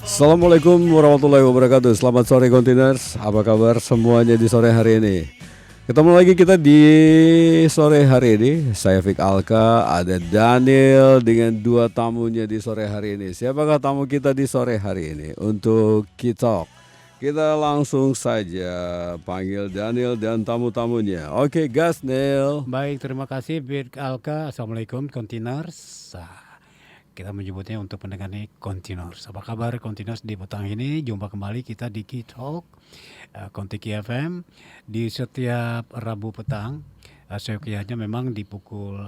Assalamualaikum warahmatullahi wabarakatuh. Selamat sore Kontiners. Apa kabar semuanya di sore hari ini? Ketemu lagi kita di sore hari ini. Saya Fik Alka, ada Daniel dengan dua tamunya di sore hari ini. Siapakah tamu kita di sore hari ini? Untuk Kitalk, kita langsung saja panggil Daniel dan tamu-tamunya. Oke, gas Neil. Baik, terima kasih Fik Alka. Assalamualaikum Kontiners. Kita menyebutnya untuk pendengar ini Kontiners. Apa kabar Kontiners di petang ini? Jumpa kembali kita di Kitalk Kontiki FM di setiap Rabu petang. Seyogianya memang di pukul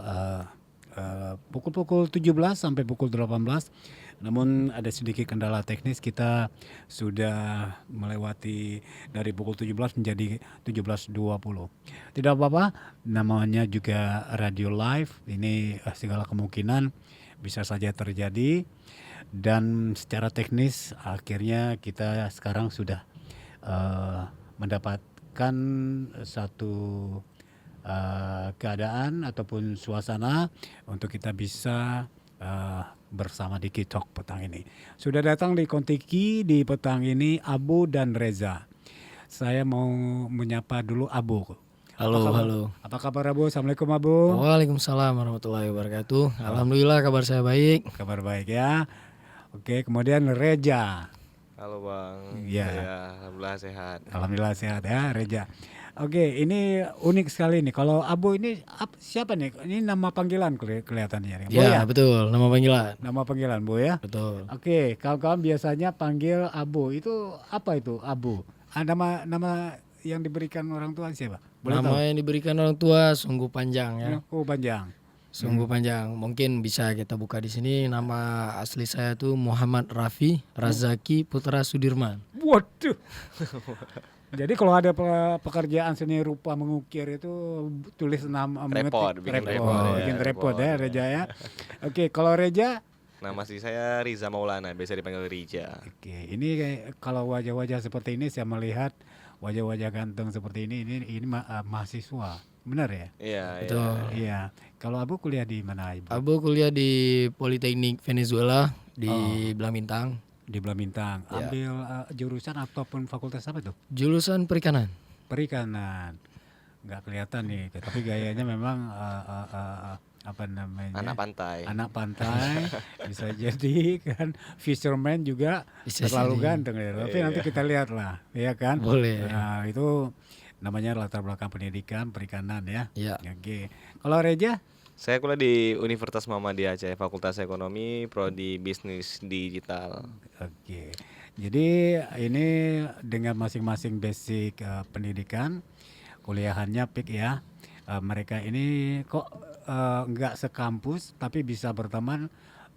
17 sampai pukul 18. Namun ada sedikit kendala teknis, kita sudah melewati dari pukul 17 menjadi 17.20. Tidak apa-apa, namanya juga radio live. Ini segala kemungkinan bisa saja terjadi, dan secara teknis akhirnya kita sekarang sudah mendapatkan satu keadaan ataupun suasana untuk kita bisa bersama di Kitalk petang ini. Sudah datang di Kontiki di petang ini Abu dan Reza. Saya mau menyapa dulu Abu. Halo. Apa kabar Abu? Assalamualaikum Abu. Waalaikumsalam warahmatullahi wabarakatuh. Alhamdulillah kabar saya baik. Kabar baik ya. Oke, kemudian Reza. Halo Bang. Ya. Alhamdulillah sehat. Alhamdulillah sehat ya Reza. Oke, ini unik sekali nih. Kalau Abu ini siapa nih? Ini nama panggilan kelihatannya. Bu Ya, betul, nama panggilan. Nama panggilan Bu ya. Betul. Oke, kawan-kawan biasanya panggil Abu. Itu apa itu Abu? Nama yang diberikan orang tua siapa? Boleh Nama tahu? yang diberikan orang tua sungguh panjang ya. Oh, panjang. Sungguh panjang. Mungkin bisa kita buka di sini. Nama asli saya tuh Muhammad Raffi Razaki Putra Sudirman. Waduh. Jadi kalau ada pekerjaan seni rupa mengukir itu tulis nama Bikin repot ya Reja ya. Oke, kalau Reja, Nama asli saya Riza Maulana, biasa dipanggil Rija. oke, ini kalau wajah-wajah seperti ini saya melihat wajah-wajah ganteng seperti ini mahasiswa. Benar ya? Iya, Betul. Iya. Kalau Abu kuliah di mana Ibu? Abu kuliah di Politeknik Venezuela di Blamintang. Di Blamintang. Ya. Ambil jurusan ataupun fakultas apa tuh? Jurusan perikanan. Perikanan. Nggak kelihatan nih, tapi gayanya memang apa namanya? Anak pantai. Bisa jadi kan fisherman juga Bisa terlalu jadi. ganteng ya. Tapi nanti kita lihat lah, ya kan? Boleh. Nah, itu namanya latar belakang pendidikan perikanan ya. Ya. Oke. Kalau Reja? Saya kuliah di Universitas Muhammadiyah Aceh, Fakultas Ekonomi, Prodi Bisnis Digital. Oke. Jadi ini dengan masing-masing basic pendidikan kuliahannya PIK ya. Mereka ini kok nggak sekampus tapi bisa berteman.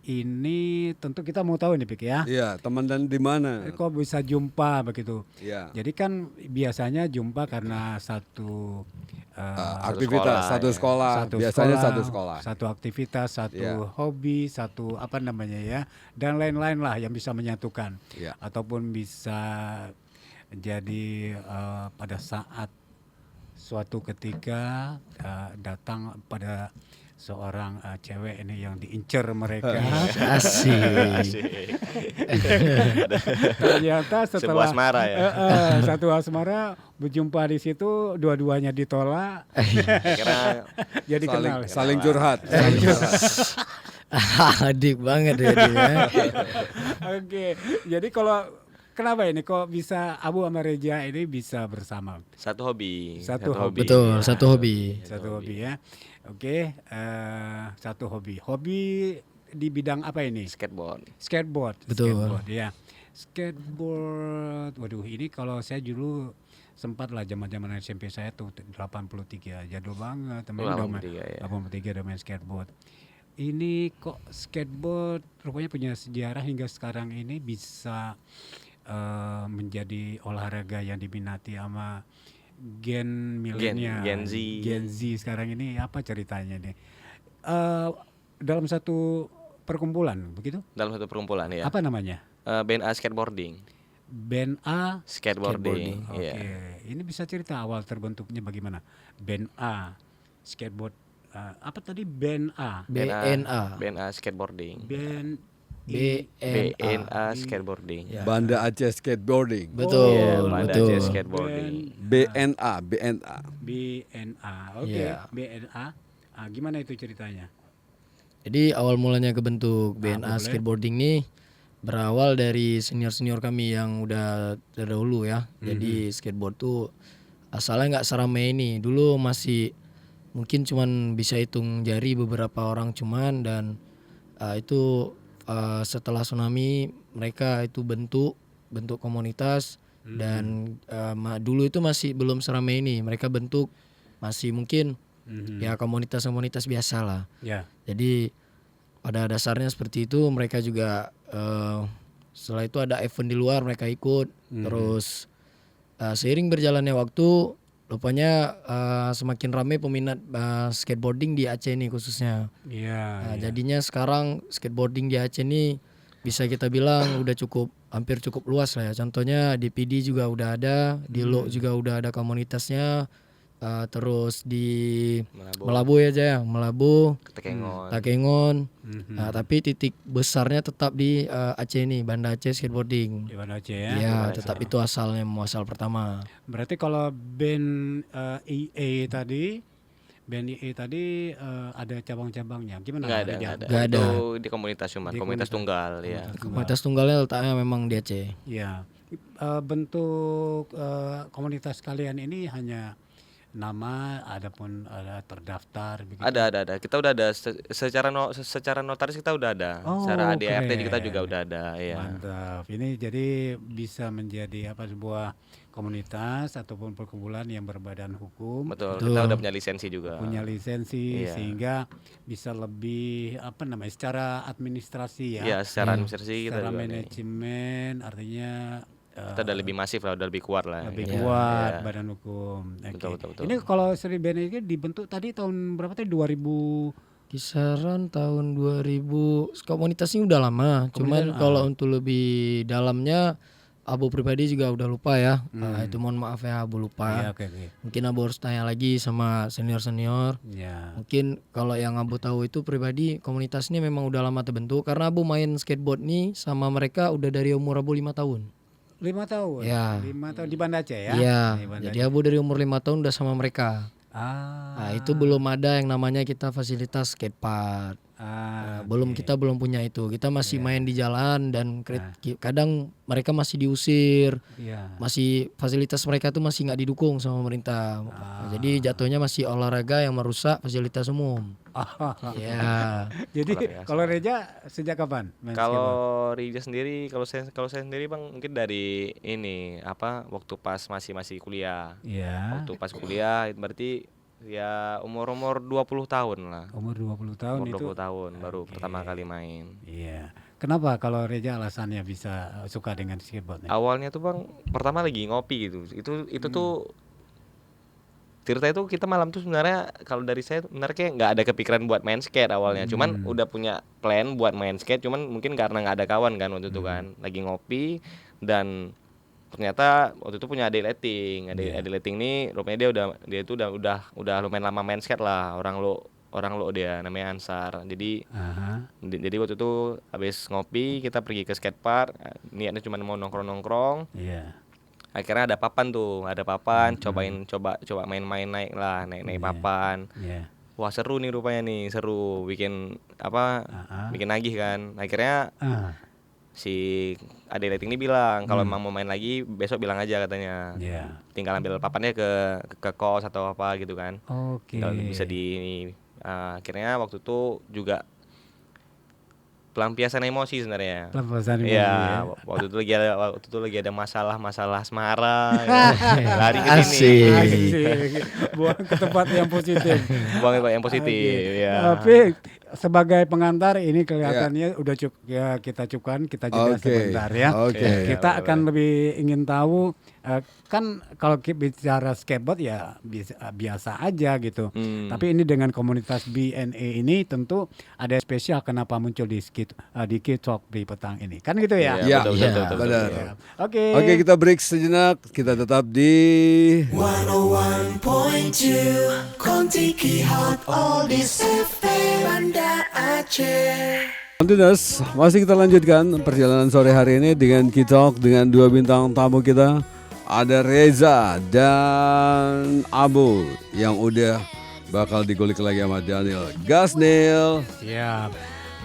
Ini tentu kita mau tahu nih PIK ya. Iya, teman dan di mana? Kok bisa jumpa begitu? Iya. Jadi kan biasanya jumpa karena satu Aktivitas satu sekolah, biasanya satu sekolah. satu aktivitas, satu Iya. hobi, satu apa namanya ya, dan lain-lain lah yang bisa menyatukan, Iya. ataupun bisa jadi pada saat suatu ketika datang pada seorang cewek ini yang diincar mereka. Asik. Ternyata setelah Sebuah asmara ya. satu asmara berjumpa di situ, dua-duanya ditolak, Kira jadi kenal. Saling curhat. Adik banget ya dia. Oke, jadi kalau kenapa ini kok bisa Abu sama Reja ini bisa bersama? satu hobi. Satu hobi. Betul, satu hobi. Satu hobi ya. Oke, satu hobi. Hobi di bidang apa ini? Skateboard. Skateboard. Betul. Skateboard ya. Skateboard. Waduh, ini kalau saya dulu sempat lah zaman-zaman SMP saya tuh 83, jadul banget. Temen udah main- 83 ya. 83 udah main skateboard. Ini kok skateboard rupanya punya sejarah hingga sekarang ini bisa menjadi olahraga yang diminati sama gen milenial, Gen Z. Gen Z sekarang ini. Apa ceritanya nih? Dalam satu perkumpulan begitu? Dalam satu perkumpulan ya. Apa namanya? BNA Skateboarding. Band A Skateboarding. Oke, Iya. ini bisa cerita awal terbentuknya bagaimana? Band A Skateboard apa tadi? Band A. BNA. BNA Skateboarding. Band BNA Skateboarding. Ya. Banda Aceh Skateboarding. Betul, Iya, Banda betul. Aceh Skateboarding. BNA. BNA. Oke, Iya. BNA. Gimana itu ceritanya? Jadi awal mulanya kebentuk BNA boleh. Skateboarding nih berawal dari senior-senior kami yang udah terdahulu ya. Jadi skateboard tuh asalnya nggak seramai ini. Dulu masih mungkin cuman bisa hitung jari beberapa orang cuman, dan itu setelah tsunami mereka itu bentuk komunitas, dan dulu itu masih belum seramai ini. Mereka bentuk masih mungkin ya komunitas-komunitas biasa lah. Ya. Jadi pada dasarnya seperti itu. Mereka juga setelah itu ada event di luar mereka ikut. Terus seiring berjalannya waktu, rupanya semakin ramai peminat skateboarding di Aceh ini khususnya. Iya. Jadinya sekarang skateboarding di Aceh ini bisa kita bilang udah hampir cukup luas lah ya. Contohnya di PD juga udah ada, di Lo juga udah ada komunitasnya. Terus di Melabu aja ya, Melabu, Ketekengon. Takengon. Tapi titik besarnya tetap di Aceh ini, Banda Aceh Skateboarding. Di Banda Aceh ya. Iya, tetap itu asalnya, muasal pertama. Berarti kalau band IE tadi, ada cabang-cabangnya. Gimana? Nggak ada. Nggak ada. Itu di komunitas cuma, komunitas tunggal ya. Komunitas tunggalnya letaknya memang di Aceh. Iya. Bentuk komunitas kalian ini hanya nama, ada terdaftar begitu. Ada. Kita udah ada secara notaris kita udah ada. Oh, Secara ADRT keren. kita juga udah ada, ya. Mantap. Ini jadi bisa menjadi sebuah komunitas ataupun perkumpulan yang berbadan hukum, Betul. Kita udah punya lisensi juga. punya lisensi, Iya. sehingga bisa lebih secara administrasi ya. Iya, secara administrasi kita Secara juga nih. manajemen artinya Kita udah lebih masif lah, udah lebih kuat lah. lebih Iya, kuat iya. badan hukum. Oke. Betul. Ini kalau Sri BNI ini dibentuk tadi tahun berapa tadi? 2000. Kisaran tahun 2000. Komunitasnya udah lama. Cuman kalau untuk lebih dalamnya Abu pribadi juga udah lupa ya. Itu mohon maaf ya, Abu Iya, lupa. oke. Mungkin Abu harus tanya lagi sama senior-senior. Ya. Mungkin kalau yang Abu tahu itu pribadi, komunitas ini memang udah lama terbentuk karena Abu main skateboard nih sama mereka udah dari umur Abu 5 tahun. 5 tahun. Ya. 5 tahun di Banda Aceh ya. Iya. Di Banda Jadi Abu dari umur 5 tahun udah sama mereka. Nah, itu belum ada yang namanya kita fasilitas skatepark. Kita belum punya itu. Kita masih main di jalan dan kadang mereka masih diusir. Iya. Masih fasilitas mereka tuh masih nggak didukung sama pemerintah. Jadi jatuhnya masih olahraga yang merusak fasilitas umum. Ya. Jadi kalau Reja sejak kapan main skateboard? Kalau Rija sendiri, kalau saya sendiri Bang, mungkin dari ini waktu pas masih kuliah. Iya. Waktu pas kuliah itu berarti ya umur 20 tahun lah. Umur 20 tahun Umur itu. 20 tahun baru pertama kali main. Iya. Kenapa kalau Reja alasannya bisa suka dengan skateboard? Awalnya tuh Bang, pertama lagi ngopi gitu. Itu tuh cerita itu kita malam tuh sebenarnya kalau dari saya sebenarnya kayak nggak ada kepikiran buat main skate awalnya. Cuman udah punya plan buat main skate, cuman mungkin karena nggak ada kawan kan waktu itu kan. Lagi ngopi dan ternyata waktu itu punya adik letting. Adik letting nih rupanya dia itu udah lumayan lama main skate lah. Orang lo dia namanya Ansar. Jadi waktu itu habis ngopi kita pergi ke skatepark. Niatnya cuma mau nongkrong. Iya. Akhirnya ada papan, coba main-main naik papan. Iya. Wah, seru nih rupanya nih, seru bikin bikin nagih kan. Akhirnya si adik letting ini bilang kalau emang mau main lagi besok bilang aja katanya. Iya. Tinggal ambil papannya ke kos atau apa gitu kan. Oke. Kalau bisa akhirnya waktu itu juga pelampiasan emosi sebenarnya. Pelampiasan emosi. Iya, waktu itu lagi ada masalah asmara. Lari ke sini. Asik. Buang ke tempat yang positif. Buang ke tempat yang positif, ya. Tapi sebagai pengantar ini kelihatannya udah kita cukupkan, kita jeda sebentar ya. Kita akan lebih ingin tahu kan kalau kita bicara skateboard ya biasa aja gitu. Tapi ini dengan komunitas BNA ini tentu ada spesial kenapa muncul di Kid Talk di petang ini. Kan gitu ya? Iya, betul. benar. Oke. Oke, kita break sejenak. Kita tetap di 101.2 Kontiki Hot Oldies FM Banda Aceh. Continuous, masih kita lanjutkan perjalanan sore hari ini dengan Kitalk dengan dua bintang tamu kita. Ada Reza dan Abu yang udah bakal digulik lagi sama Daniel. Gas Neil. Siap.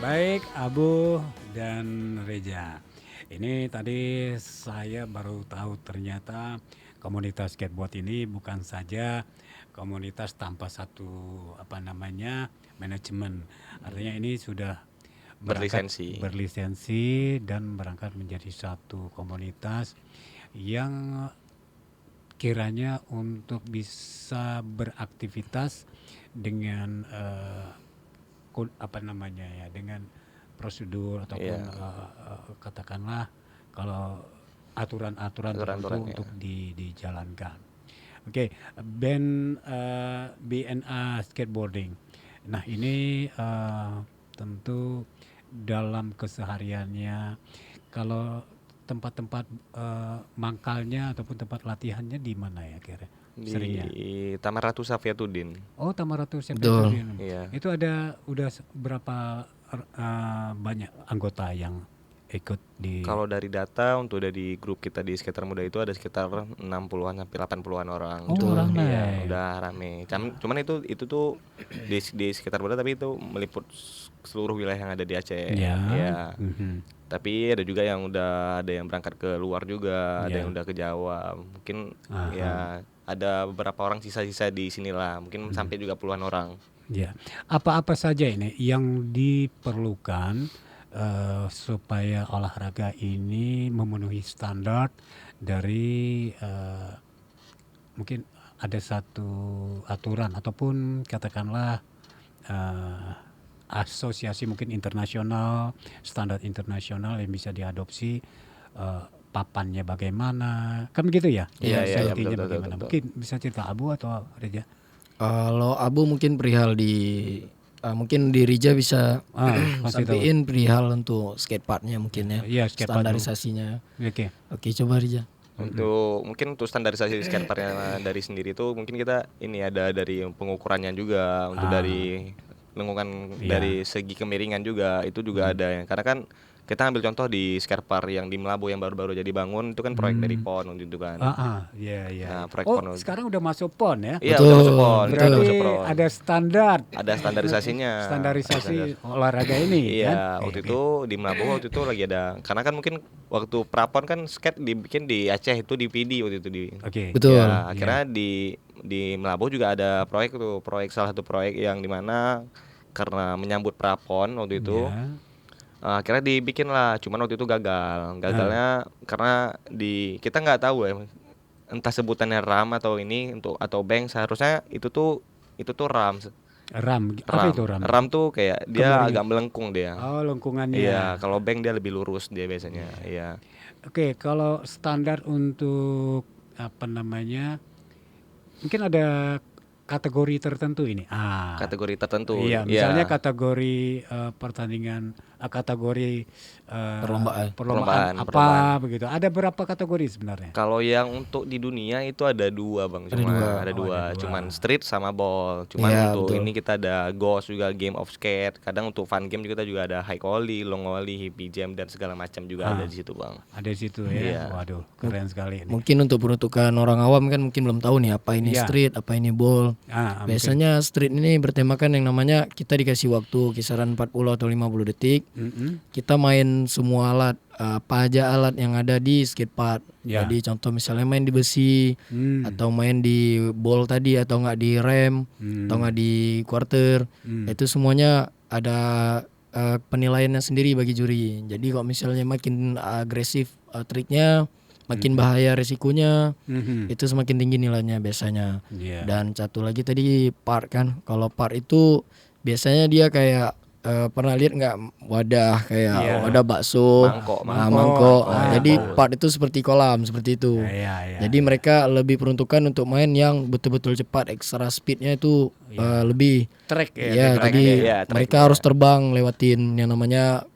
Baik, Abu dan Reza. Ini tadi saya baru tahu ternyata komunitas skateboard ini bukan saja komunitas tanpa satu manajemen. Artinya ini sudah berlisensi dan berangkat menjadi satu komunitas yang kiranya untuk bisa beraktivitas dengan dengan prosedur ataupun katakanlah kalau aturan-aturan tertentu untuk dijalankan. Oke, band BNA Skateboarding. Nah ini tentu dalam kesehariannya, kalau tempat-tempat mangkalnya ataupun tempat latihannya di mana ya kira seringnya? Di Taman Ratu Safiatuddin. Oh, Taman Ratu Safiatuddin. Iya. Itu udah berapa banyak anggota yang ikut di? Kalau dari data untuk dari grup kita di Skater Muda itu ada sekitar 60-an sampai 80-an orang. Oh, ramai. Iya, udah rame. Cuman itu tuh di Skater Muda, tapi itu meliput seluruh wilayah yang ada di Aceh. Ya. Iya. Tapi ada juga yang ada yang berangkat ke luar juga, ada Ya. yang udah ke Jawa. Mungkin ya ada beberapa orang sisa-sisa di sinilah, mungkin sampai juga puluhan orang. Ya. Apa-apa saja ini yang diperlukan supaya olahraga ini memenuhi standar dari mungkin ada satu aturan ataupun katakanlah asosiasi mungkin internasional, standar internasional yang bisa diadopsi, papannya bagaimana, kan begitu ya? Iya, Safety-nya betul, bagaimana? betul. Mungkin bisa cerita Abu atau Reja? Kalau Abu mungkin perihal mungkin di Rija bisa masih tahu. sampaikan perihal untuk skateparknya mungkin ya. Iya, skatepark dulu. Standarisasinya. Oke. Oke, coba Rija. Untuk standarisasi skateparknya dari sendiri itu mungkin kita ini ada dari pengukurannya juga, untuk dari lengkungan dari segi kemiringan juga itu juga ada ya. Karena kan kita ambil contoh di skatepark yang di Melabu yang baru-baru jadi bangun, itu kan proyek dari PON waktu itu kan. Iya. Nah, proyek Oh, PON. sekarang udah masuk PON ya? Iya, Betul, udah masuk PON. Berarti udah masuk PON. ada standar. Ada standarisasinya. Standarisasi olahraga ini Iya, kan? waktu itu di Melabu waktu itu lagi ada. Karena kan mungkin waktu prapon kan skate dibikin di Aceh itu di PD waktu itu di. Oke. Betul. Ya, akhirnya di Melabu juga ada salah satu proyek yang dimana karena menyambut prapon waktu itu. Ya. Akhirnya dibikin lah, cuman waktu itu gagalnya karena kita nggak tahu ya, entah sebutannya RAM atau atau bank. Seharusnya itu tuh RAM. RAM. Apa itu RAM? RAM tuh kayak dia Kemarin. agak melengkung dia. Oh, lengkungannya. Iya, kalau bank dia lebih lurus dia biasanya. Iya. Oke, kalau standar untuk mungkin ada kategori tertentu ini. Kategori tertentu. Iya, misalnya kategori pertandingan, kategori perlombaan apa perlombaan. begitu. Ada berapa kategori sebenarnya? Kalau yang untuk di dunia itu ada dua bang, ada dua. Cuman street sama ball. Cuman Iya, untuk betul. ini kita ada Ghost juga, game of skate. Kadang untuk fun game juga kita juga ada high ollie, long ollie, hippie jam dan segala macam juga ada di situ bang. Ada di situ ya. Iya. Waduh, keren sekali ini. Mungkin untuk peruntukan orang awam kan mungkin belum tahu nih apa ini Iya. street, apa ini ball. Mungkin. Biasanya street ini bertemakan yang namanya kita dikasih waktu kisaran 40 atau 50 detik. Kita main semua alat, apa aja alat yang ada di skatepark. Ya. Jadi contoh misalnya main di besi, atau main di ball tadi, atau nggak di rem, atau nggak di quarter. Itu semuanya ada penilaiannya sendiri bagi juri. Jadi kalau misalnya makin agresif triknya, makin bahaya resikonya, itu semakin tinggi nilainya biasanya. Iya. Dan satu lagi tadi part kan, kalau part itu biasanya dia kayak pernah lihat nggak wadah kayak wadah bakso, mangkok. Jadi part itu seperti kolam seperti itu. Iya. Jadi mereka lebih peruntukan untuk main yang betul-betul cepat, extra speednya itu lebih. Track ya. Ya, track jadi ya, track mereka harus terbang lewatin yang namanya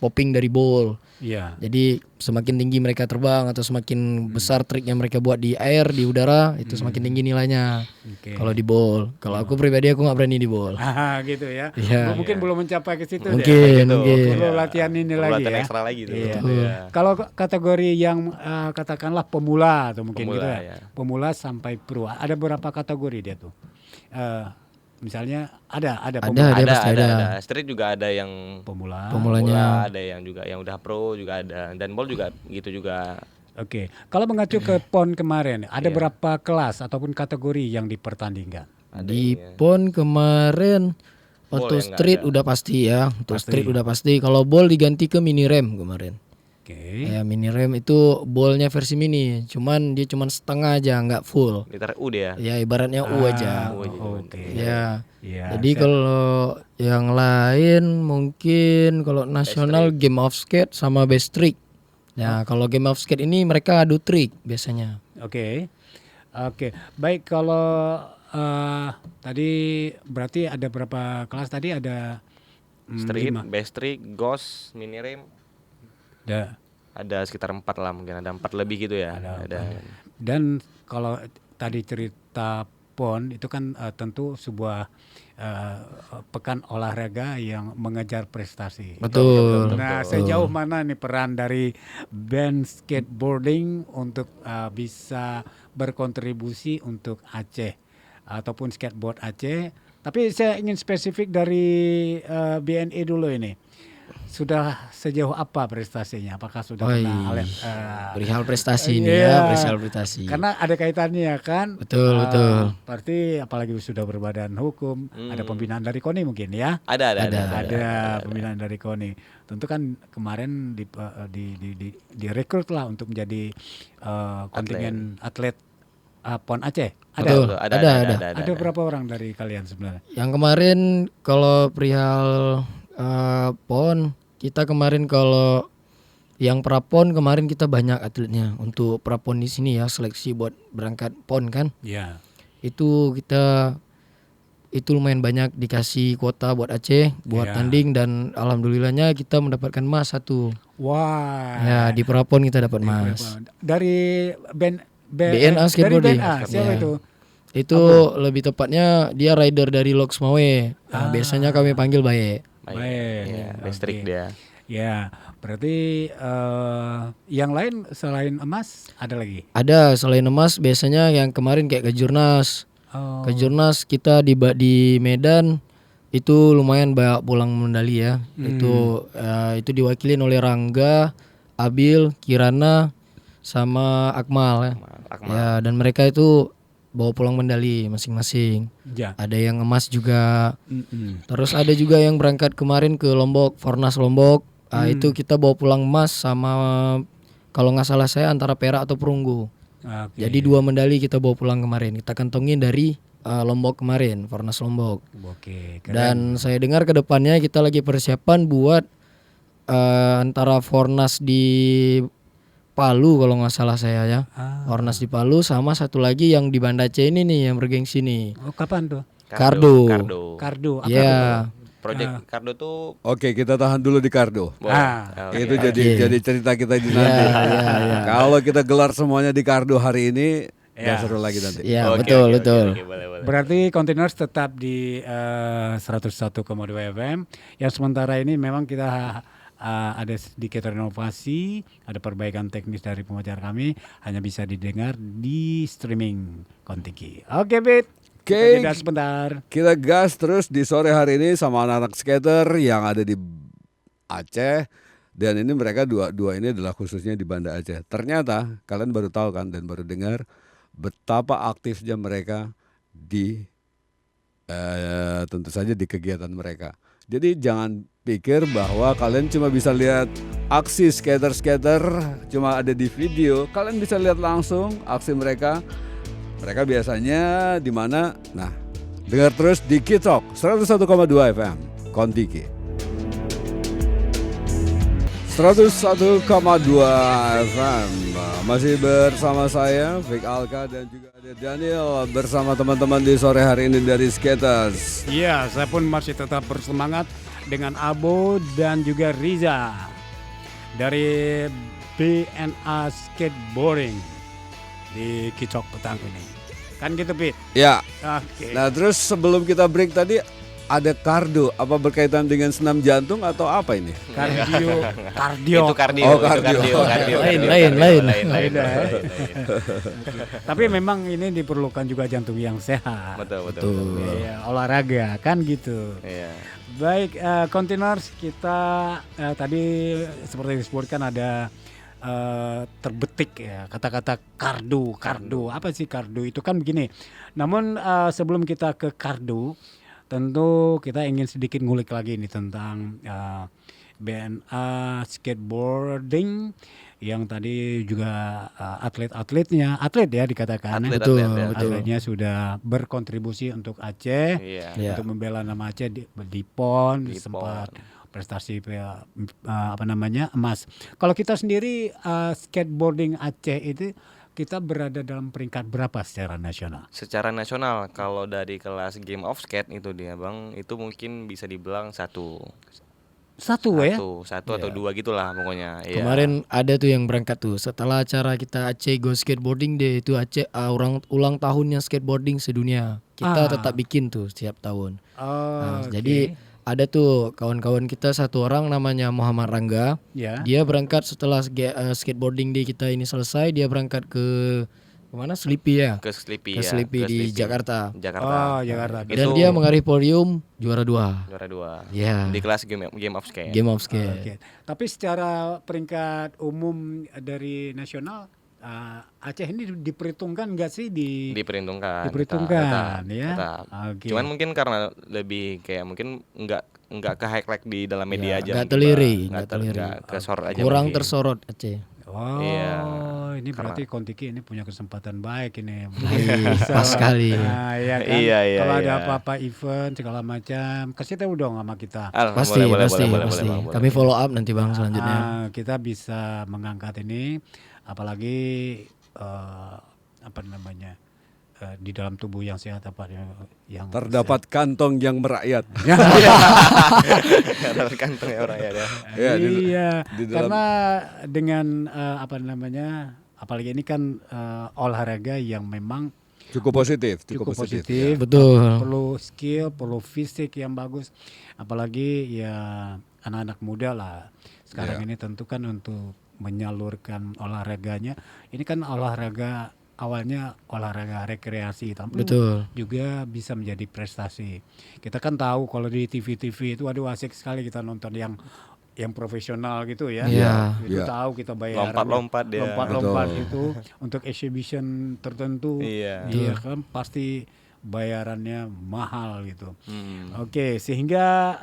popping dari ball. Iya. Jadi semakin tinggi mereka terbang atau semakin besar triknya mereka buat di air, di udara, itu semakin tinggi nilainya. Oke. Kalau di ball. Kalau aku pribadi aku nggak berani di ball. Gitu ya. Iya. Mungkin belum mencapai ke situ deh. Mungkin, mungkin. Perlu latihan ini lagi latihan ya. ekstra lagi tuh. Iya. Iya. Kalau kategori yang katakanlah pemula atau mungkin Pemula, gitu ya. ya. Pemula sampai pro. Ada berapa kategori dia tuh? Misalnya ada Ada, pemula, ada. pasti ada. Street juga ada yang pemula. Pemulanya. bola, ada yang juga yang udah pro juga ada, dan ball juga gitu juga. Oke. Kalau mengacu ke PON kemarin, ada Iya. berapa kelas ataupun kategori yang dipertandingkan? Di PON kemarin Ball untuk yang nggak street ada. udah pasti ya. Untuk Pasti. street udah pasti. Kalau ball diganti ke mini rem kemarin. Oke. Ya mini rem itu ballnya versi mini. Cuman dia cuman setengah aja, nggak full. Liter U dia. Ya ibaratnya U aja. Oke. Ya. Iya. Jadi kalau yang lain mungkin kalau nasional game of skate sama best trick. Ya kalau game of skate ini mereka adu trik biasanya. Oke. Baik, kalau tadi berarti ada berapa kelas tadi? Ada Street, 5. best trick, ghost, mini rim, ada sekitar 4 lah, mungkin ada 4 lebih gitu ya. Ada. Dan kalau tadi cerita PON itu kan tentu sebuah pekan olahraga yang mengejar prestasi. Betul. Nah, sejauh mana nih peran dari band skateboarding untuk bisa berkontribusi untuk Aceh ataupun skateboard Aceh? Tapi saya ingin spesifik dari BNE dulu ini. Sudah sejauh apa prestasinya? Apakah sudah pernah Perihal prestasi ini iya. ya, perihal prestasi. Karena ada kaitannya kan. Betul, betul. Berarti apalagi sudah berbadan hukum, ada pembinaan dari KONI mungkin ya. Ada. Ada pembinaan dari KONI. Tentu kan kemarin direkrut lah untuk menjadi kontingen atlet PON Aceh. Ada. Betul. Ada. Ada berapa orang dari kalian sebenarnya? Yang kemarin kalau perihal PON, kita kemarin kalau yang prapon kemarin kita banyak atletnya. Untuk prapon di sini ya, seleksi buat berangkat PON kan. Ya. Itu lumayan banyak dikasih kuota buat Aceh buat Iya. tanding, dan alhamdulillahnya kita mendapatkan emas 1. Wah. Ya, di prapon kita dapat emas. Dari BNA dari skateboarding. BNA. Siapa Ya. itu? Itu lebih tepatnya dia rider dari Loks Mawe. Nah, biasanya kami panggil Baye. Baik. Iya, best trick Oke. dia. Ya, berarti yang lain selain emas ada lagi? Ada selain emas biasanya yang kemarin kayak Kejurnas. Oh, Kejurnas kita di Medan itu lumayan banyak pulang medali ya. Itu diwakilin oleh Rangga, Abil, Kirana sama Akmal ya. Akmal. Ya, dan mereka itu bawa pulang medali masing-masing. ya. Ada yang emas juga. Mm-mm. Terus ada juga yang berangkat kemarin ke Lombok, Fornas Lombok. Itu kita bawa pulang emas sama, kalau nggak salah saya, antara perak atau perunggu. Oke. Jadi 2 medali kita bawa pulang kemarin. Kita kantongin dari Lombok kemarin, Fornas Lombok. Oke, keren. Dan saya dengar ke depannya kita lagi persiapan buat antara Fornas di Palu kalau nggak salah saya ya. Fornas di Palu sama satu lagi yang di Banda Aceh ini nih yang bergengsi nih. Oh, kapan tuh? Kardo. Kardo. Apa Ya. Project Kardo tuh Oke, kita tahan dulu di Kardo. boleh. Itu jadi cerita kita di nanti. Kalau kita gelar semuanya di Kardo hari ini, nggak seru lagi nanti. Ya, Oke, betul, oke, betul. oke, boleh. Berarti Kontainers tetap di 101,2 FM. Yang sementara ini memang kita ada sedikit renovasi, ada perbaikan teknis dari pengajar kami, hanya bisa didengar di streaming Kontiki. Oke, Bit. Kita Oke. jeda sebentar. Kita gas terus di sore hari ini sama anak-anak skater yang ada di Aceh. Dan ini mereka dua ini adalah khususnya di Banda Aceh. Ternyata kalian baru tahu kan dan baru dengar betapa aktifnya mereka di tentu saja di kegiatan mereka. Jadi jangan pikir bahwa kalian cuma bisa lihat aksi skater-skater cuma ada di video. Kalian bisa lihat langsung aksi mereka. Mereka biasanya di mana? Nah, dengar terus di Kitok 101,2 FM Kontiki. 101,2 FM. Masih bersama saya Vic Alka dan juga ada Daniel bersama teman-teman di sore hari ini dari Skaters. Iya, saya pun masih tetap bersemangat dengan Abo dan juga Riza dari BNA Skateboarding di Kicok Petang ini. Kan gitu, Pit? Ya. Oke. Nah, terus sebelum kita break tadi ada kardio, apa berkaitan dengan senam jantung atau apa ini? Kardio. Itu kardio, Oh, itu kardio. Lain. Beda, ya. Tapi memang ini diperlukan juga jantung yang sehat. Betul. Iya, olahraga kan gitu. Iya. Baik, continuers, kita tadi seperti disebutkan ada terbetik ya kata-kata kardo. Apa sih kardo? Itu kan begini. Namun sebelum kita ke kardo, tentu kita ingin sedikit ngulik lagi nih tentang BNA Skateboarding yang tadi juga atlet ya dikatakan. Betul. Atletnya sudah berkontribusi untuk Aceh, Iya. Ya. untuk membela nama Aceh di PON, Di sempat PON. prestasi emas. Kalau kita sendiri skateboarding Aceh itu kita berada dalam peringkat berapa secara nasional? Secara nasional kalau dari kelas Game of Skate itu dia Bang, itu mungkin bisa dibilang satu Ya. atau dua gitulah pokoknya. Iya. Kemarin ada tuh yang berangkat tuh setelah acara kita Aceh Go Skateboarding Day itu Aceh ulang tahunnya skateboarding sedunia. Kita tetap bikin tuh setiap tahun. Nah, jadi ada tuh kawan-kawan kita satu orang namanya Muhammad Rangga. Ya. Dia berangkat setelah skateboarding day kita ini selesai, dia berangkat ke kemana? Sleepy ya. Ke Sleepy Ke ya. Sleepy ke di Sleepy. Jakarta. Oh, Jakarta. Dan dia meraih podium juara 2 juara 2. Ya. Di kelas Game of Skate. Game of Skate. Oke. Tapi secara peringkat umum dari nasional Aceh ini diperhitungkan nggak sih di Diperhitungkan. Diperhitungkan, ya. tetap. Oke. Cuman mungkin karena lebih kayak mungkin nggak ke highlight di dalam media Ya, aja. nggak mungkin, terlirik, Bang. nggak terlirik. Nggak kesorot aja. Kurang mungkin. tersorot Aceh. Oh, Iya, ini berarti Kontiki ini punya kesempatan baik ini. Pas sekali. Nah, iya kan. Iya, Kalau ada iya. apa-apa event segala macam, kasih tahu dong sama kita. Pasti, Boleh, pasti. Bang, boleh. Kami follow up nanti Bang selanjutnya. Kita bisa mengangkat ini, apalagi apa namanya di dalam tubuh yang sehat yang Terdapat kantong yang merakyat. Karena kantong ya orang ya. Ya, iya, di dalam- karena dengan apa namanya, apalagi ini kan olahraga yang memang Cukup positif, cukup ya. positif. Betul. Perlu skill, perlu fisik yang bagus. Apalagi ya anak-anak muda lah. Sekarang Ya. ini tentu kan untuk menyalurkan olahraganya. Ini kan olahraga awalnya olahraga rekreasi, tapi Betul. juga bisa menjadi prestasi. Kita kan tahu kalau di TV-TV itu aduh asik sekali kita nonton yang profesional gitu ya. Iya. Itu Iya. tahu kita bayar Lompat-lompat dia. lompat-lompat itu untuk exhibition tertentu. Iya. Iya kan pasti bayarannya mahal gitu. Hmm. Oke, sehingga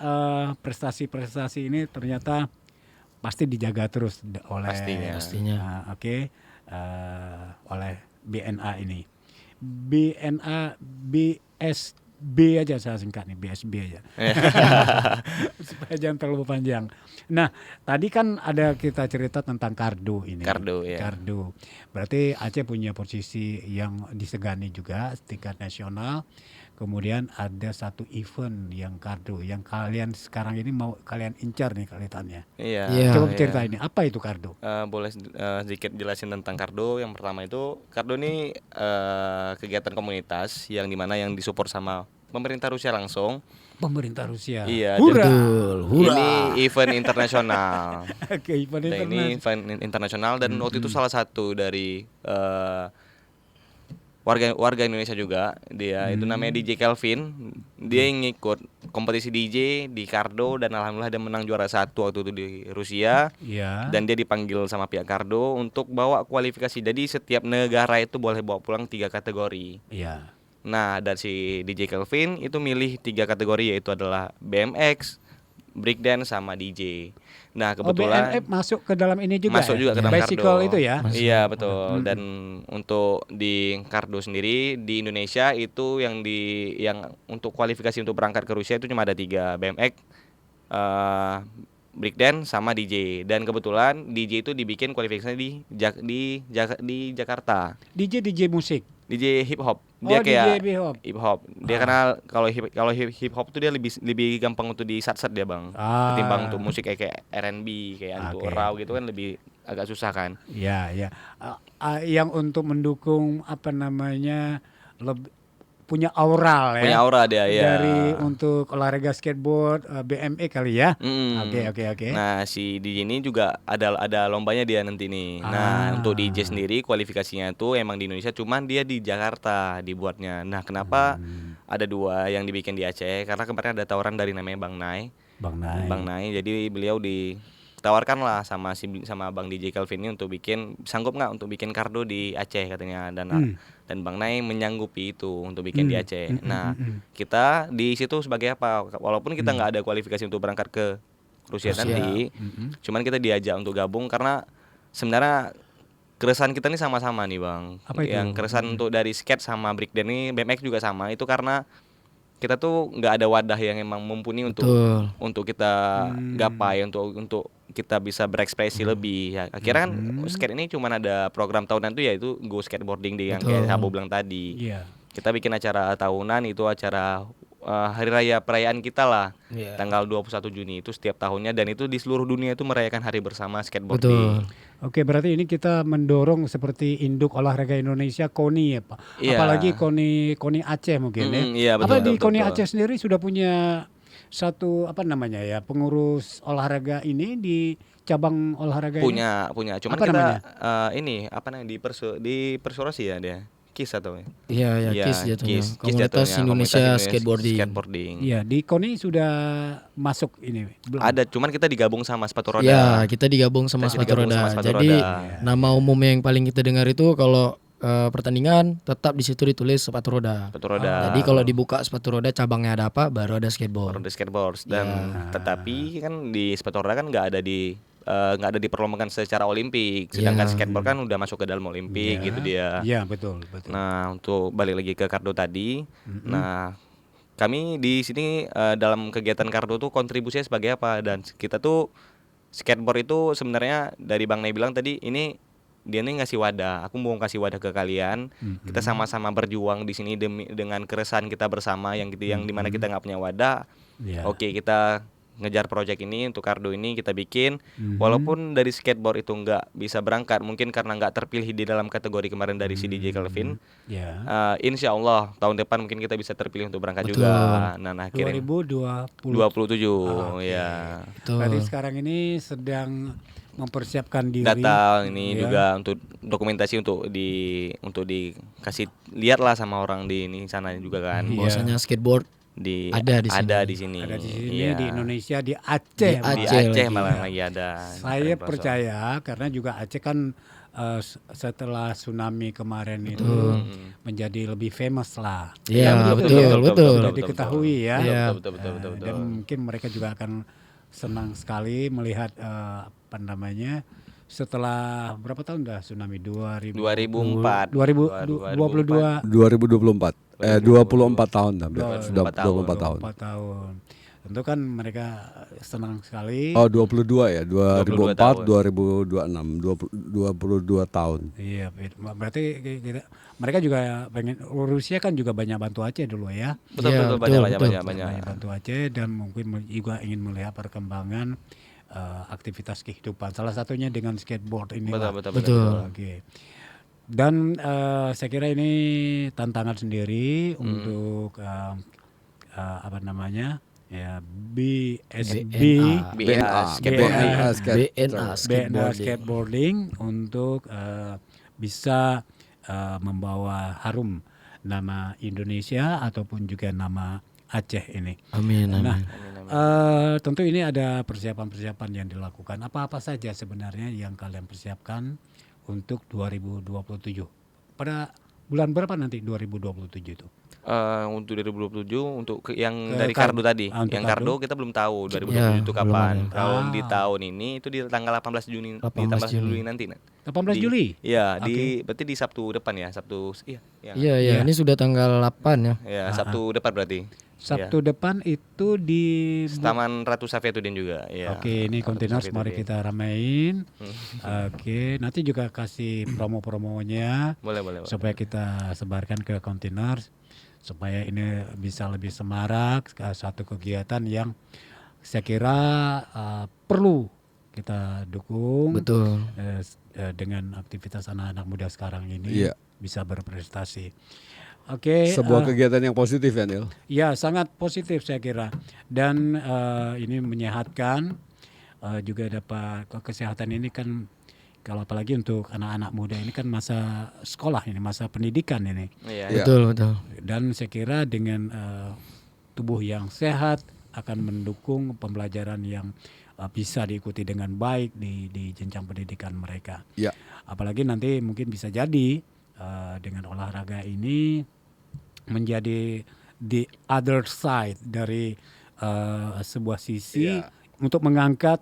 prestasi-prestasi ini ternyata pasti dijaga terus oleh Pastinya. oke, oleh BNA ini. BNA BSB aja saya singkat nih, BSB aja. Supaya jangan terlalu panjang. Nah, tadi kan ada kita cerita tentang kardo ini. Kardo, ya. Kardo. Berarti Aceh punya posisi yang disegani juga tingkat nasional. Kemudian ada satu event yang kardo yang kalian sekarang ini mau kalian incar nih kelihatannya. Iya. Iya. Coba cerita ini, apa itu kardo? Boleh sedikit jelasin tentang Kardo. Yang pertama itu Kardo ini kegiatan komunitas yang dimana yang disupport sama pemerintah Rusia langsung. Pemerintah Rusia. Iya. Hurra! Betul. Hurra. Ini event internasional. Oke, event Nah, ini event internasional dan waktu itu salah satu dari warga Indonesia juga dia itu namanya DJ Kelvin. Dia yang ngikut kompetisi DJ di Kardo dan alhamdulillah dia menang juara 1 waktu itu di Rusia. Iya. Dan dia dipanggil sama pihak Kardo untuk bawa kualifikasi. Jadi setiap negara itu boleh bawa pulang 3 kategori. Iya. Nah, dari si DJ Kelvin itu milih 3 kategori, yaitu adalah BMX, breakdance sama DJ. Nah, kebetulan BNF masuk ke dalam ini juga. masuk ya? juga ke dalam Bicycle Kardo. itu ya. Iya, betul. Dan untuk di Kardo sendiri di Indonesia itu yang untuk kualifikasi untuk berangkat ke Rusia itu cuma ada 3, BMX, breakdance sama DJ. Dan kebetulan DJ itu dibikin kualifikasinya di Jakarta. DJ musik. DJ hip hop, Dia kayak DJ hip hop. hip hop. Dia karena kalau hip hop tuh dia lebih lebih gampang untuk disat-sat dia, Bang. Ketimbang untuk musik kayak R&B, kayak untuk Oke. raw gitu kan lebih agak susah kan. Ya, ya. Yang untuk mendukung apa namanya punya aural ya. Punya aura dia ya. Dari untuk olahraga skateboard BMX kali ya. Mm. Oke. Nah, si DJ ini juga ada lombanya dia nanti nih. Nah, untuk DJ sendiri kualifikasinya tuh emang di Indonesia, cuman dia di Jakarta dibuatnya. Nah, kenapa ada 2 yang dibikin di Aceh? Karena kemarin ada tawaran dari namanya Bang Nai. Bang Nai. Jadi beliau ditawarkan lah sama Bang DJ Kelvin ini untuk sanggup nggak untuk bikin kardo di Aceh katanya, dan Bang Nai menyanggupi itu untuk bikin di Aceh. Nah, kita di situ sebagai apa? Walaupun kita nggak ada kualifikasi untuk berangkat ke Rusia nanti, cuman kita diajak untuk gabung karena sebenarnya keresahan kita ini sama-sama nih, Bang. Apa itu? Yang keresahan untuk dari skate sama breakdance ini, BMX juga sama. Itu karena kita tuh nggak ada wadah yang emang mumpuni untuk kita gapai, untuk kita bisa berekspresi lebih ya. Akhirnya kan skate ini cuman ada program tahunan tuh, yaitu Go Skateboarding yang kayak Sabo bilang tadi. Iya. Kita bikin acara tahunan, itu acara hari raya perayaan kita lah. Tanggal 21 Juni itu setiap tahunnya, dan itu di seluruh dunia itu merayakan hari bersama skateboarding. Oke, berarti ini kita mendorong seperti induk olahraga Indonesia, KONI ya Pak. Iya. Apalagi KONI Aceh mungkin ya. Iya, Apa betul, di betul, KONI betul. Aceh sendiri sudah punya satu apa namanya ya, pengurus olahraga ini di cabang olahraga ini? Punya. Cuman Apa kita namanya? ini apa namanya di Persurasi ya dia. KIS atau ya? Iya, Iya, KIS jatuhnya. KIS Komunitas jatuhnya, Indonesia Komunitas Skateboarding. Iya, di KONI sudah masuk ini belum? Ada, cuman kita digabung sama sepatu roda. Ya, kita digabung sama Kita sepatu digabung roda. sama sepatu Jadi roda. nama umum yang paling kita dengar itu kalau pertandingan tetap di situ ditulis sepatu roda. Sepatu roda. Jadi kalau dibuka sepatu roda cabangnya ada apa, baru ada skateboard. Roda skateboard, dan tetapi kan di sepatu roda kan nggak ada diperlombakan secara olimpik, sedangkan skateboard kan udah masuk ke dalam olimpik gitu dia. Iya, betul. Nah, untuk balik lagi ke kardo tadi, nah kami di sini dalam kegiatan kardo tuh kontribusinya sebagai apa, dan kita tuh skateboard itu sebenarnya dari Bang Nay bilang tadi, ini dia nih ngasih wadah, aku mau kasih wadah ke kalian. Kita sama-sama berjuang di sini dengan keresahan kita bersama yang dimana kita nggak punya wadah. Iya. Oke, kita ngejar project ini untuk kardo ini kita bikin, walaupun dari skateboard itu nggak bisa berangkat, mungkin karena nggak terpilih di dalam kategori kemarin dari si DJ Kelvin. Ya. Insya Allah tahun depan mungkin kita bisa terpilih untuk berangkat juga. Nah, akhirnya 27 ya. Berarti sekarang ini sedang mempersiapkan diri. Data ini juga untuk dokumentasi untuk dikasih lihat lah sama orang di sana juga kan. Bahwasanya skateboard ada di sini. Ada di sini Iya. di Indonesia, di Aceh. Di Di Aceh Aceh lagi. malah lagi ada. Saya Keren, Bang. percaya karena juga Aceh kan setelah tsunami kemarin itu menjadi lebih famous lah. Iya, betul. betul. Diketahui ya. Iya. Betul. Dan mungkin mereka juga akan senang sekali melihat apa namanya, setelah berapa tahun dah tsunami 2004. 2022 2024. 24 tahun hampir. Sudah 24 tahun. 4 tahun. Tentu kan mereka senang sekali. Oh, 22 ya. 2004, 22 2026. 22 tahun. Iya, berarti mereka juga pengen. Rusia kan juga banyak bantu Aceh dulu ya. Betul, Iya, betul, betul, banyak. Banyak bantu Aceh, dan mungkin juga ingin melihat perkembangan aktivitas kehidupan. Salah satunya dengan skateboard ini. Betul. Oke. Dan saya kira ini tantangan sendiri untuk apa namanya ya, BNA skateboarding. BNA BNA skateboarding. skateboarding untuk bisa membawa harum nama Indonesia ataupun juga nama Aceh ini. Amin, amin. Nah, tentu ini ada persiapan-persiapan yang dilakukan. Apa-apa saja sebenarnya yang kalian persiapkan untuk 2027? Pada bulan berapa nanti 2027 itu? Untuk 2027 untuk yang Ke dari kardo. kardo tadi. Untuk Yang kardo? kardo kita belum tahu 2027 Ya, itu belum kapan. ada. Kalau di tahun ini itu di tanggal 18 Juni, 18 Juli. nanti. 18 Juli? Iya, Oke. berarti di Sabtu depan ya, Sabtu. Iya. Iya, ini sudah tanggal 8 ya. Ya, Sabtu depan berarti. Sabtu depan itu di Taman Ratu Safiyatuddin juga. Ya. Oke, ini Ratu Containers mari Safiyatuddin. kita ramein. Oke, nanti juga kasih promo-promonya Boleh, boleh. supaya kita sebarkan ke Containers supaya ini bisa lebih semarak, satu kegiatan yang saya kira perlu kita dukung. Betul. Dengan aktivitas anak-anak muda sekarang ini Iya. bisa berprestasi. Oke, Sebuah kegiatan yang positif ya Nil. ya sangat positif saya kira dan ini menyehatkan juga dapat kesehatan ini kan kalau apalagi untuk anak-anak muda ini kan masa sekolah ini masa pendidikan ini Iya. Iya. Betul, betul. dan saya kira dengan tubuh yang sehat akan mendukung pembelajaran yang bisa diikuti dengan baik di jenjang pendidikan mereka. Ya. Apalagi nanti mungkin bisa jadi dengan olahraga ini menjadi the other side dari sebuah sisi Iya. untuk mengangkat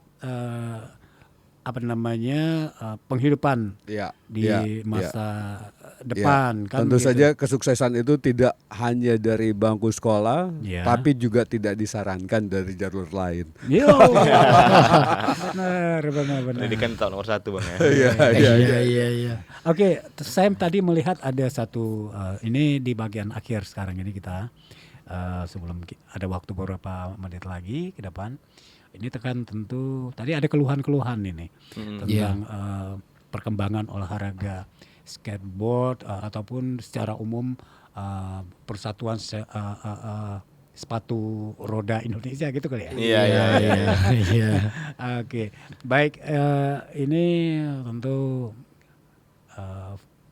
penghidupan Ya. di ya, masa ya. depan kan Tentu gitu. saja kesuksesan itu tidak hanya dari bangku sekolah, Ya. tapi juga tidak disarankan dari jalur lain. Yo, benar. Pendidikan tahun nomor 1 Bang ya. Iya. Oke, saya tadi melihat ada satu ini di bagian akhir sekarang ini kita sebelum ada waktu beberapa menit lagi ke depan. Ini tekan tentu tadi ada keluhan-keluhan ini tentang perkembangan olahraga skateboard ataupun secara umum persatuan sepatu roda Indonesia gitu kali ya. Iya. Oke, baik ini tentu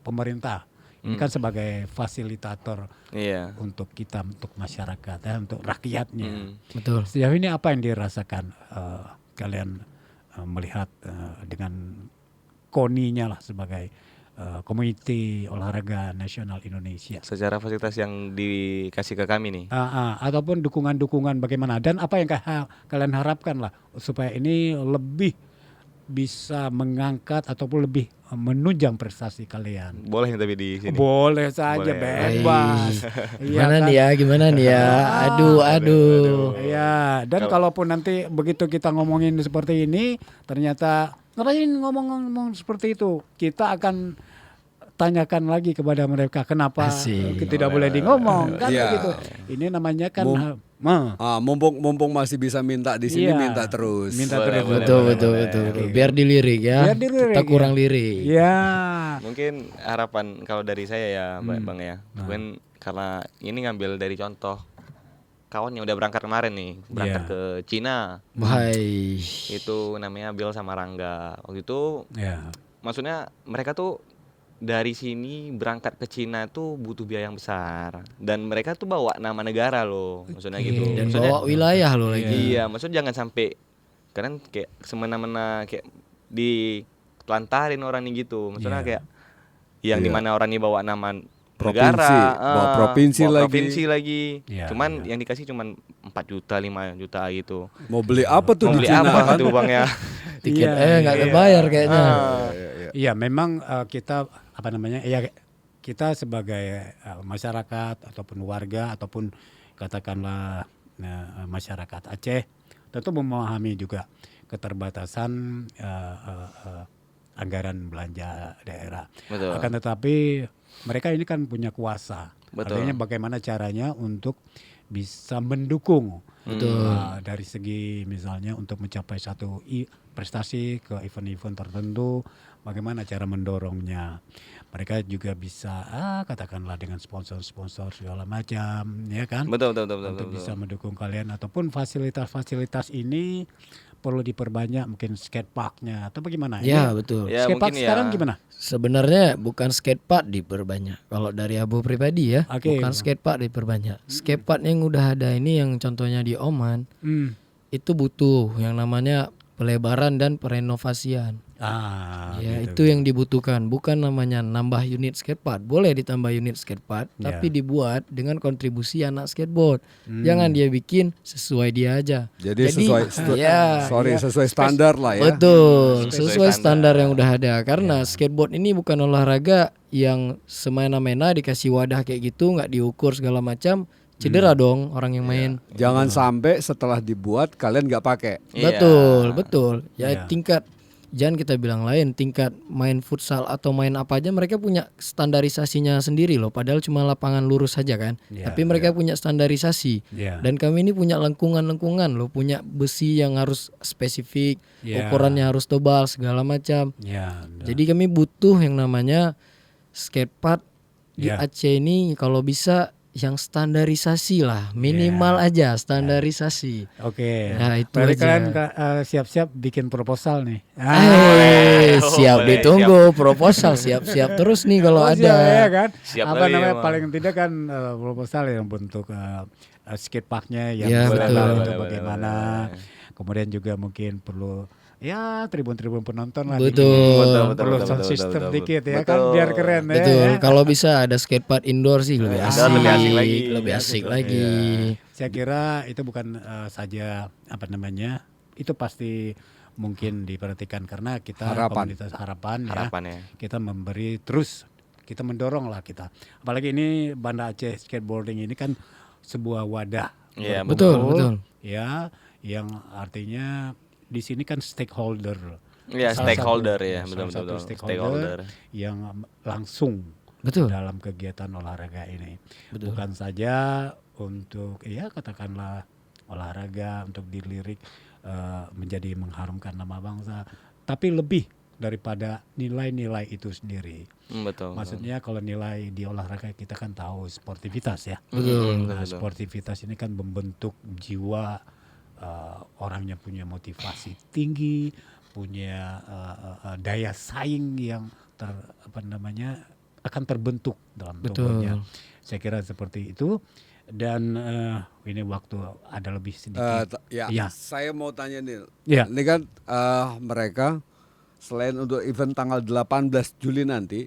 pemerintah ini kan sebagai fasilitator Iya. untuk kita, untuk masyarakat, untuk rakyatnya. Betul. Sejauh ini apa yang dirasakan kalian melihat dengan KONI-nya lah sebagai Komite Olahraga Nasional Indonesia? Secara fasilitas yang dikasih ke kami nih. Ataupun dukungan-dukungan bagaimana dan apa yang kalian harapkan lah supaya ini lebih bisa mengangkat ataupun lebih menunjang prestasi kalian. Boleh tapi di sini. Boleh saja, Boleh. bebas. Gimana nih ya? Aduh. Ya, dan kalaupun nanti begitu kita ngomongin seperti ini, ternyata ngapain ngomong-ngomong seperti itu? Kita akan tanyakan lagi kepada mereka kenapa Asik. tidak boleh di ngomong kan Iya. begitu. Ini namanya kan Mumpung masih bisa minta di sini, Iya. minta terus. minta Boleh, terus. Betul. Biar dilirik ya. Biar dilirik, Kita kurang ya. lirik. Ya. Mungkin harapan kalau dari saya ya Bang ya. Mungkin karena ini ngambil dari contoh kawan yang udah berangkat kemarin nih, berangkat Iya. ke Cina. Hai. Itu namanya Bill sama Rangga. Waktu itu Ya. maksudnya mereka tuh dari sini berangkat ke Cina tuh butuh biaya yang besar dan mereka tuh bawa nama negara loh, maksudnya gitu. Dan Maksudnya, bawa wilayah lo lagi. iya, maksudnya jangan sampai kan kayak semena-mena kayak ditelantarin orang ini gitu. Maksudnya Iya. kayak yang dimana orang ini bawa nama Provinsi, negara, bawa provinsi bawa lagi. provinsi lagi. Iya, Cuman iya. yang dikasih cuman 4 juta, 5 juta gitu. Mau beli apa tuh Mau di beli Cina apa kan? tuh Bang ya? Tiket Iya, nggak terbayar kayaknya. Iya, memang kita ya kita sebagai masyarakat ataupun warga ataupun katakanlah masyarakat Aceh tentu memahami juga keterbatasan anggaran belanja daerah. Betul. Akan tetapi mereka ini kan punya kuasa. Betul. Artinya bagaimana caranya untuk bisa mendukung dari segi misalnya untuk mencapai satu prestasi ke event-event tertentu, bagaimana cara mendorongnya. Mereka juga bisa katakanlah dengan sponsor-sponsor segala macam, ya kan? Betul. Untuk bisa mendukung kalian ataupun fasilitas-fasilitas ini perlu diperbanyak mungkin skateparknya atau bagaimana? Ya, Ini betul. Ya, skatepark mungkin ya. sekarang gimana? Sebenarnya bukan skatepark diperbanyak. Kalau dari Abu pribadi ya, Oke. bukan skatepark diperbanyak. Skatepark yang udah ada ini yang contohnya di Oman, itu butuh yang namanya pelebaran dan perenovasian. Ya, gitu. itu yang dibutuhkan, bukan namanya nambah unit skatepark. Boleh ditambah unit skatepark, tapi dibuat dengan kontribusi anak skateboard. Jangan dia bikin sesuai dia aja. Jadi sesuai standar lah ya. Betul, Sesuai sesuai standar yang udah ada. Karena skateboard ini bukan olahraga yang semena-mena dikasih wadah kayak gitu, nggak diukur segala macam, cedera dong orang yang main. Jangan sampai setelah dibuat kalian nggak pakai. Iya. Betul. Ya Iya. tingkat, jangan kita bilang lain, tingkat main futsal atau main apa aja mereka punya standarisasinya sendiri loh. Padahal cuma lapangan lurus saja kan. Iya, Tapi mereka punya standarisasi. Iya. Dan kami ini punya lengkungan loh, punya besi yang harus spesifik, Iya. ukurannya harus tebal segala macam. Ya, Jadi kami butuh yang namanya skatepark di Ya. Aceh ini kalau bisa yang standarisasi lah, minimal aja standarisasi. oke. Nah, itu Berarti aja. kalian siap-siap bikin proposal nih. Siap boleh, ditunggu proposal, siap-siap terus nih kalau Oh, ada. siap, ya kan? Siap Apa lagi namanya emang. paling tidak kan proposal yang bentuk skateparknya yang Ya, standar betul. itu Boleh, bagaimana. Kemudian juga mungkin perlu ya tribun-tribun penonton lah. Betul. dikit. Betul, Perlu betul, sound betul, system betul, dikit ya betul. kan biar keren ya. Betul. ya. Kalau bisa ada skatepark indoor sih lebih Indoor asik. lebih asik lagi. Lebih asik lagi. Saya kira itu bukan saja apa namanya, itu pasti mungkin diperhatikan karena kita Harapan. komunitas harapan ya. Harapannya. Kita memberi terus, kita mendorong lah kita. Apalagi ini Banda Aceh Skateboarding ini kan sebuah wadah. Iya, Betul. Ya, yang artinya di sini kan stakeholder. Iya, Salah stakeholder satu- ya, salah betul satu betul. stakeholder yang langsung Betul. dalam kegiatan olahraga ini. Betul. Bukan saja untuk ya katakanlah olahraga untuk dilirik menjadi mengharumkan nama bangsa, tapi lebih daripada nilai-nilai itu sendiri. Betul. Maksudnya kalau nilai di olahraga kita kan tahu sportivitas ya. Betul. Nah, sportivitas ini kan membentuk jiwa orang yang punya motivasi tinggi, punya daya saing yang akan terbentuk dalam tubuhnya. Saya kira seperti itu. Dan ini waktu ada lebih sedikit. Ya, Iya. saya mau tanya nih. Iya. Ini kan mereka selain untuk event tanggal 18 Juli nanti,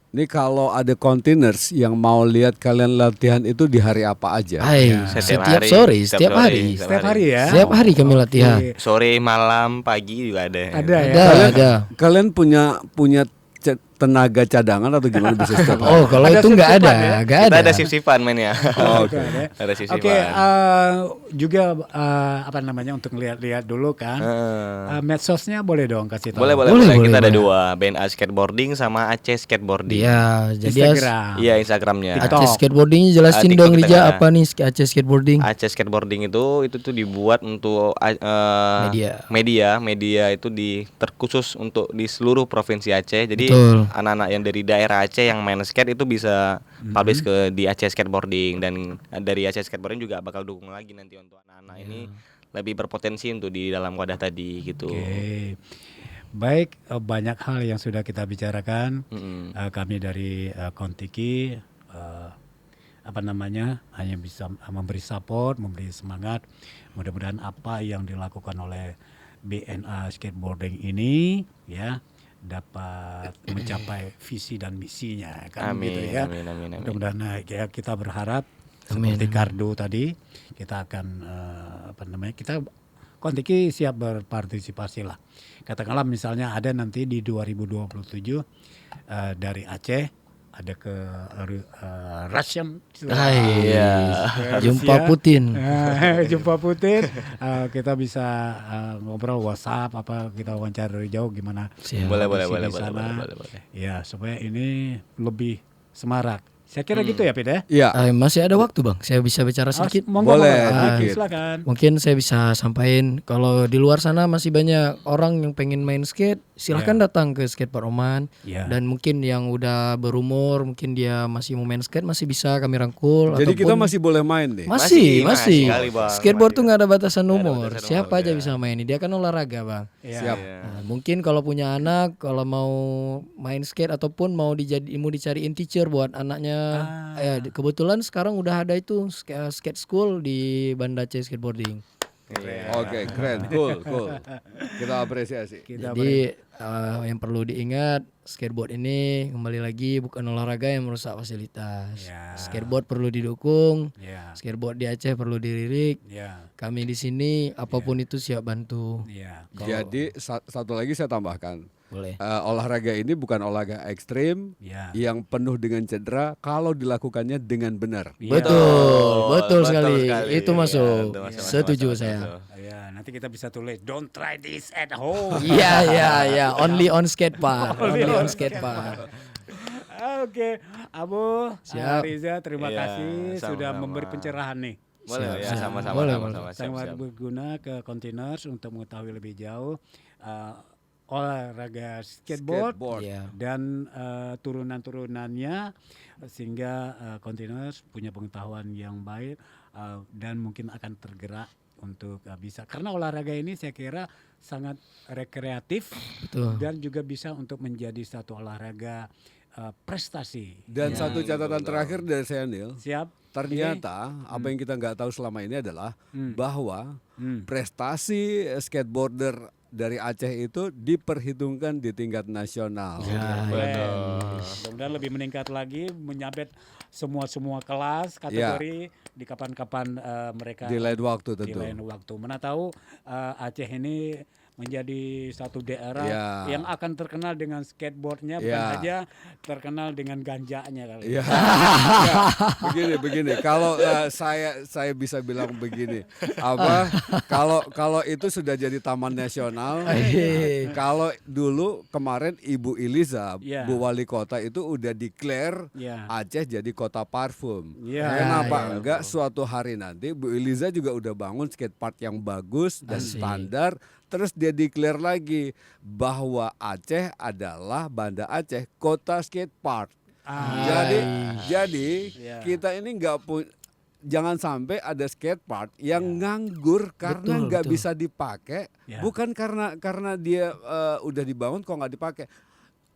ini kalau ada containers yang mau lihat kalian latihan itu di hari apa aja? Hai, Setiap setiap hari, sore, setiap setiap sore. hari. Setiap hari ya. Setiap hari kami latihan. Oke. Sore, malam, pagi juga ada. Ada ya. Ada. Kalian punya tenaga cadangan atau gimana bisa setiap hari? Oh, kalau Ada itu nggak ada, sip-sipan ya? nggak Kita ada. ada sip-sipan mainnya. Oh, Oke. Ada sip-sipan. Oke, juga apa namanya untuk lihat-lihat dulu kan. Medsosnya boleh dong kasih tahu. Boleh. Boleh, Kita ada boleh. dua, BNA Skateboarding sama Aceh Skateboarding. Iya, jadi Instagram. Iya, Instagramnya. TikTok. Aceh skateboardingnya jelasin TikTok dong kita Rija nggak. apa nih Aceh skateboarding? Aceh Skateboarding itu tuh dibuat untuk media itu terkhusus untuk di seluruh provinsi Aceh. Jadi Betul. anak-anak yang dari daerah Aceh yang main skate itu bisa publish ke di Aceh Skateboarding, dan dari Aceh Skateboarding juga bakal dukung lagi nanti untuk anak-anak ini lebih berpotensi untuk di dalam wadah tadi gitu. Oke. Baik, banyak hal yang sudah kita bicarakan. Mm-mm. Kami dari Kontiki hanya bisa memberi support, memberi semangat. Mudah-mudahan apa yang dilakukan oleh BNA Skateboarding ini ya dapat mencapai visi dan misinya kan Amin, gitu ya. amin. Mudah-mudahan ya kita berharap Amin, seperti amin. Kardo tadi kita akan kita Kontiki siap berpartisipasi lah. Katakanlah misalnya ada nanti di 2027 dari Aceh ada ke Russian. Hai, jumpa Rusia. Putin. Jumpa Putin. Kita bisa ngobrol WhatsApp kita wawancara dari jauh gimana. Siap. Boleh. kondisi di sana. Ya supaya ini lebih semarak. Saya kira gitu ya Pid ya. Iya. Masih ada waktu bang, saya bisa bicara sedikit. Monggo, Boleh, monggo. dikit. Silakan. Mungkin saya bisa sampaikan kalau di luar sana masih banyak orang yang pengen main skate, silahkan datang ke skatepark Oman. Ya. Dan mungkin yang udah berumur, mungkin dia masih mau main skate masih bisa kami rangkul. Jadi kita ataupun- masih boleh main nih. masih. Masih sekali, Bang. Skateboard tuh nggak ada batasan umur. batasan Siapa umur, aja ya. bisa main. Dia kan olahraga bang. Ya. Siap. Nah, mungkin kalau punya anak, kalau mau main skate ataupun mau dicariin teacher buat anaknya, kebetulan sekarang udah ada itu skate school di Banda Aceh Skateboarding. Oke, keren, cool. Kita apresiasi. Kita Jadi Yang perlu diingat, skateboard ini kembali lagi bukan olahraga yang merusak fasilitas. Ya. Skateboard perlu didukung, Ya. skateboard di Aceh perlu dilirik. Ya. Kami di sini apapun itu siap bantu. Ya. Jadi satu lagi saya tambahkan. Boleh. Olahraga ini bukan olahraga ekstrim Ya. yang penuh dengan cedera kalau dilakukannya dengan benar. Iya. Betul sekali. Itu masuk. Itu masuk, Setuju masuk, saya. masuk. Ya, nanti kita bisa tulis don't try this at home. Iya. Only on skate park. Only on skate park. Oke, Abu, Siap. Riza, terima Iya, kasih sudah sama-sama. memberi pencerahan nih. Boleh ya, Siap. sama-sama, Boleh, sama-sama. Sangat Siap-siap. berguna ke Containers untuk mengetahui lebih jauh olahraga skateboard, Iya. dan turunan-turunannya sehingga Containers punya pengetahuan yang baik dan mungkin akan tergerak untuk bisa, karena olahraga ini saya kira sangat rekreatif Betul. dan juga bisa untuk menjadi satu olahraga prestasi. Dan satu catatan terakhir dari saya, Neil. Siap? Ternyata apa yang kita nggak tahu selama ini adalah bahwa Hmm. prestasi skateboarder dari Aceh itu diperhitungkan di tingkat nasional. Mudah-mudahan lebih meningkat lagi, menyabet semua kelas kategori di kapan-kapan mereka Di lain waktu di tentu. lain waktu. Mana tahu Aceh ini menjadi satu daerah Ya. yang akan terkenal dengan skateboardnya, bukan Ya. saja terkenal dengan ganjanya kali. Iya. Begini. Kalau saya bisa bilang begini, apa? Kalau itu sudah jadi taman nasional, kalau dulu kemarin Ibu Iliza, Iya. Bu Wali Kota itu udah declare Iya. Aceh jadi kota parfum. Iya. Kenapa enggak suatu hari nanti Bu Iliza juga udah bangun skatepark yang bagus dan standar, terus dia declare lagi bahwa Aceh adalah Banda Aceh kota skatepark. Jadi Iya. kita ini jangan sampai ada skatepark yang nganggur karena Betul, nggak betul. bisa dipakai, Ya. bukan karena dia udah dibangun kok nggak dipakai.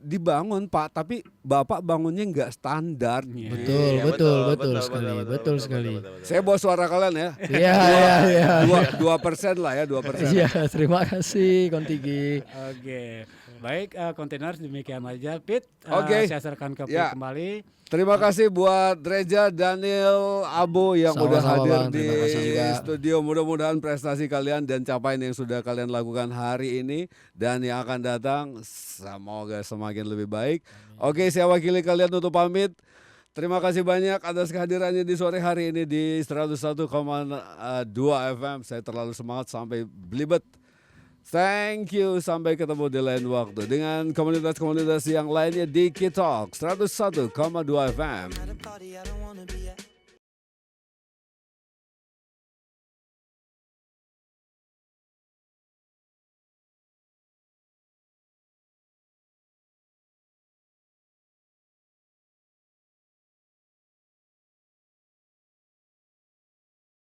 Dibangun Pak, tapi Bapak bangunnya nggak standar. Iya. Betul sekali. Saya bawa suara kalian ya. Iya. 2% lah ya, 2%. Iya, terima kasih Kontigi. Oke, baik Containers demikian aja. Pit, Oke. saya serahkan ke Pit Ya. kembali. Terima kasih buat Reza, Daniel, Abu yang udah Sama-sama, hadir Bang. di Terima kasih juga. studio. Mudah-mudahan prestasi kalian dan capaian yang sudah kalian lakukan hari ini dan yang akan datang semoga semakin lebih baik. Oke, saya wakili kalian untuk pamit. Terima kasih banyak atas kehadirannya di sore hari ini di 101,2 FM. Saya terlalu semangat sampai belibet. Thank you, sampai ketemu di lain waktu dengan komunitas-komunitas yang lainnya di Kitalk 101,2 FM. At a party I don't wanna be at.